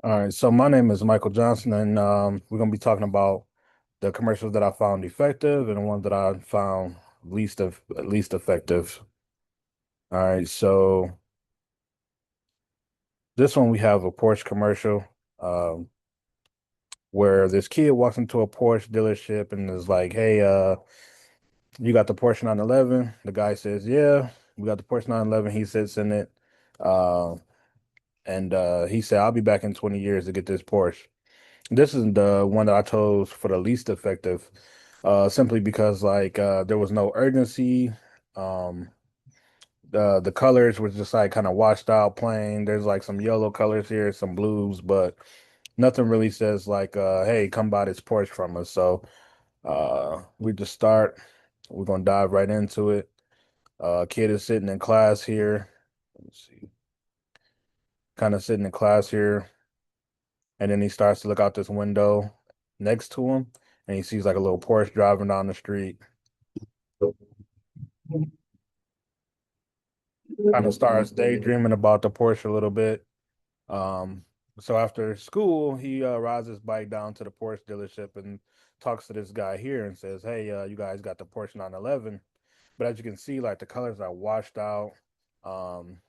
All right, so my name is Michael Johnson, and we're gonna be talking about the commercials that I found effective and the ones that I found least effective. All right, so this one we have a Porsche commercial, um, where this kid walks into a Porsche dealership and is like, "Hey, you got the Porsche 911?" The guy says, "Yeah, we got the Porsche 911." He sits in it, uh, and he said, "I'll be back in 20 years to get this Porsche." This is the one that I chose for the least effective, simply because there was no urgency. Um, the colors was just like kind of washed out, plain. There's like some yellow colors here, some blues, but nothing really says like, "Hey, come buy this Porsche from us." So we just start. We're gonna dive right into it. Kid is sitting in class here. Let me see, kind of sitting in class here. And then he starts to look out this window next to him, and he sees like a little Porsche driving down the street. Kind of starts daydreaming about the Porsche a little bit. Um, so after school, he rides his bike down to the Porsche dealership and talks to this guy here and says, "Hey, you guys got the Porsche 911." But as you can see, like the colors are washed out. Um,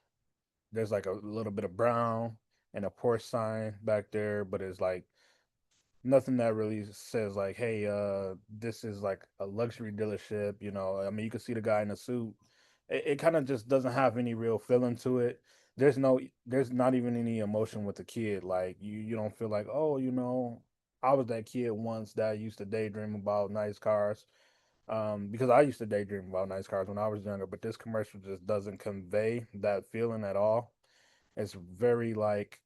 there's like a little bit of brown and a Porsche sign back there, but it's like nothing that really says like, "Hey, this is like a luxury dealership." I mean, you can see the guy in the suit. It kind of just doesn't have any real feeling to it. There's not even any emotion with the kid. Like you don't feel like, oh, I was that kid once that used to daydream about nice cars. Because I used to daydream about nice cars when I was younger, but this commercial just doesn't convey that feeling at all. It's very like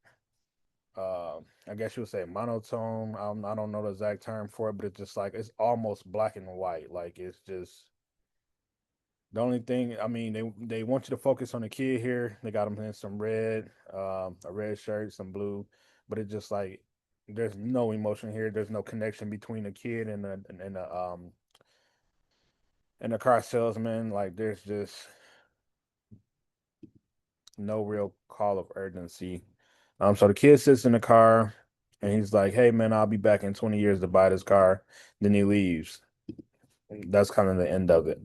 I guess you would say monotone. I don't know the exact term for it, but it's just like it's almost black and white. Like it's just the only thing. I mean, they want you to focus on the kid here. They got him in some red, a red shirt, some blue, but it's just like there's no emotion here. There's no connection between the kid and the car salesman. Like there's just no real call of urgency. So the kid sits in the car and he's like, "Hey man, I'll be back in 20 years to buy this car." Then he leaves. That's kind of the end of it.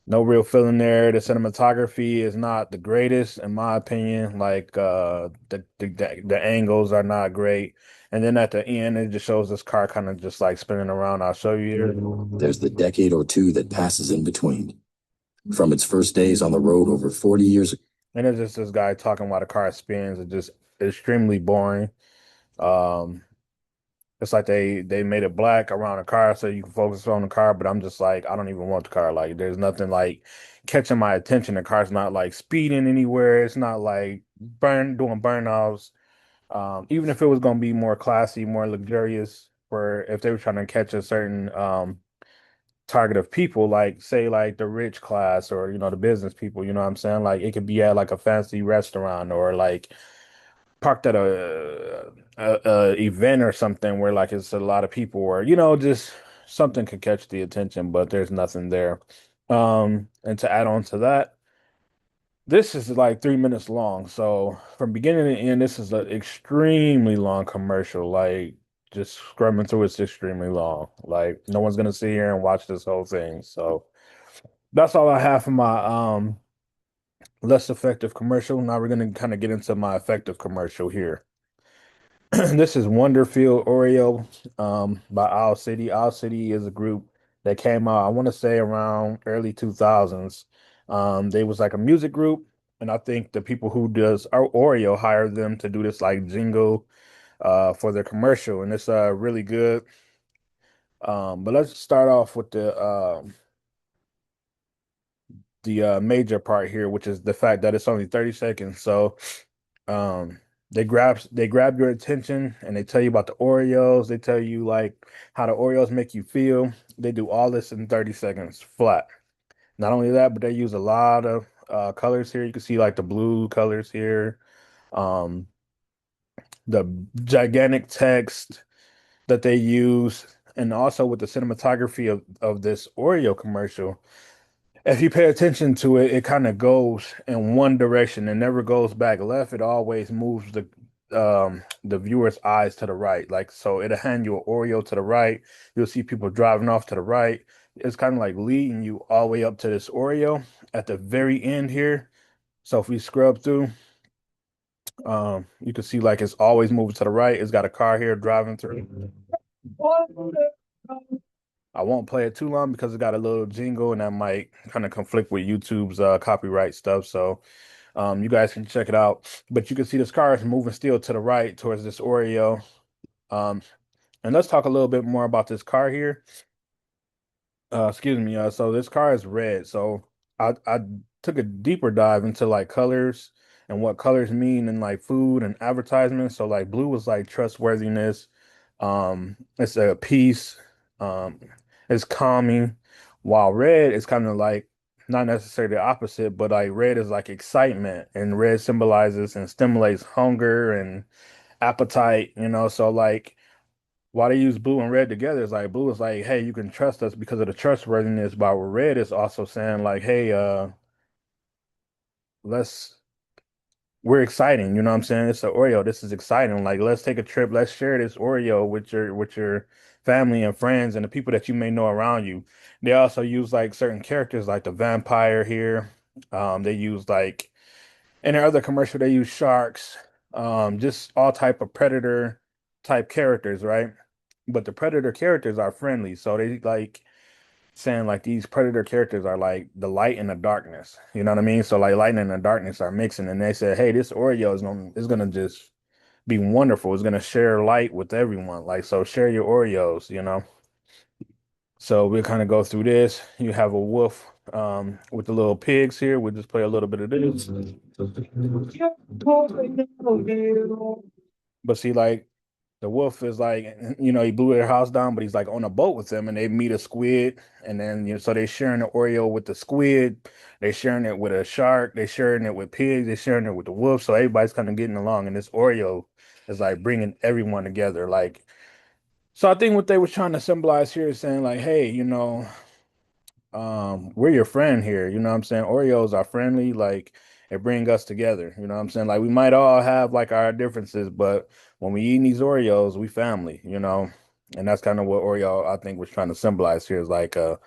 No real feeling there. The cinematography is not the greatest, in my opinion. Like the angles are not great. And then at the end, it just shows this car kind of just like spinning around. I'll show you here. There's the decade or two that passes in between. From its first days on the road over 40 years ago. And it's just this guy talking while the car spins. It's just extremely boring. Um, It's like they made it black around the car so you can focus on the car, but I'm just like, I don't even want the car. Like there's nothing like catching my attention. The car's not like speeding anywhere. It's not like doing burnouts. Even if it was gonna be more classy, more luxurious, or if they were trying to catch a certain target of people, like say like the rich class or the business people, you know what I'm saying? Like it could be at like a fancy restaurant or like parked at a event or something where like it's a lot of people or just something could catch the attention, but there's nothing there. And to add on to that, this is like 3 minutes long. So from beginning to end, this is an extremely long commercial. Like just scrubbing through it's extremely long. Like no one's gonna sit here and watch this whole thing. So that's all I have for my less effective commercial. Now we're gonna kind of get into my effective commercial here. This is Wonderfield Oreo by Owl City. Owl City is a group that came out, I want to say around early 2000s. They was like a music group, and I think the people who does Oreo hired them to do this like jingle for their commercial, and it's really good. But let's start off with the major part here, which is the fact that it's only 30 seconds. So um they grab your attention and they tell you about the Oreos. They tell you like how the Oreos make you feel. They do all this in 30 seconds flat. Not only that, but they use a lot of colors here. You can see like the blue colors here. Um the gigantic text that they use, and also with the cinematography of this Oreo commercial. If you pay attention to it, it kind of goes in one direction and never goes back left. It always moves the viewer's eyes to the right. Like so it'll hand you an Oreo to the right. You'll see people driving off to the right. It's kind of like leading you all the way up to this Oreo at the very end here. So if we scrub through, you can see like it's always moving to the right. It's got a car here driving through. I won't play it too long because it got a little jingle and that might kind of conflict with YouTube's copyright stuff. So you guys can check it out. But you can see this car is moving still to the right towards this Oreo. Um, and let's talk a little bit more about this car here. Excuse me. So this car is red. So I took a deeper dive into like colors and what colors mean in like food and advertisements. So like blue was like trustworthiness. It's a peace. Um, it's calming, while red is kind of like not necessarily the opposite, but like red is like excitement, and red symbolizes and stimulates hunger and appetite. So like why they use blue and red together is like blue is like, hey, you can trust us because of the trustworthiness, while red is also saying like, hey, let's we're exciting, you know what I'm saying? It's an Oreo. This is exciting. Like, let's take a trip. Let's share this Oreo with your family and friends and the people that you may know around you. They also use like certain characters like the vampire here. They use like in their other commercial, they use sharks, just all type of predator type characters, right? But the predator characters are friendly, so they like saying like these predator characters are like the light and the darkness. You know what I mean? So like light and the darkness are mixing, and they said, hey, this Oreo is gonna just be wonderful. It's gonna share light with everyone. Like so, share your Oreos. So we'll kind of go through this. You have a wolf with the little pigs here. We'll just play a little bit of this. But see, like the wolf is like, he blew their house down, but he's like on a boat with them, and they meet a squid, and then so they sharing the Oreo with the squid, they sharing it with a shark, they sharing it with pigs, they sharing it with the wolf. So everybody's kind of getting along, and this Oreo is like bringing everyone together. Like, so I think what they were trying to symbolize here is saying like, hey, we're your friend here, you know what I'm saying? Oreos are friendly, like it bring us together, you know what I'm saying? Like we might all have like our differences, but when we eat these Oreos, we family. And that's kind of what Oreo I think was trying to symbolize here is like a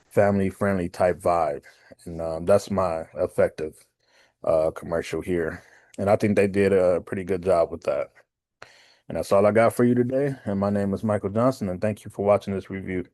family friendly type vibe. And that's my effective commercial here. And I think they did a pretty good job with that. And that's all I got for you today. And my name is Michael Johnson, and thank you for watching this review.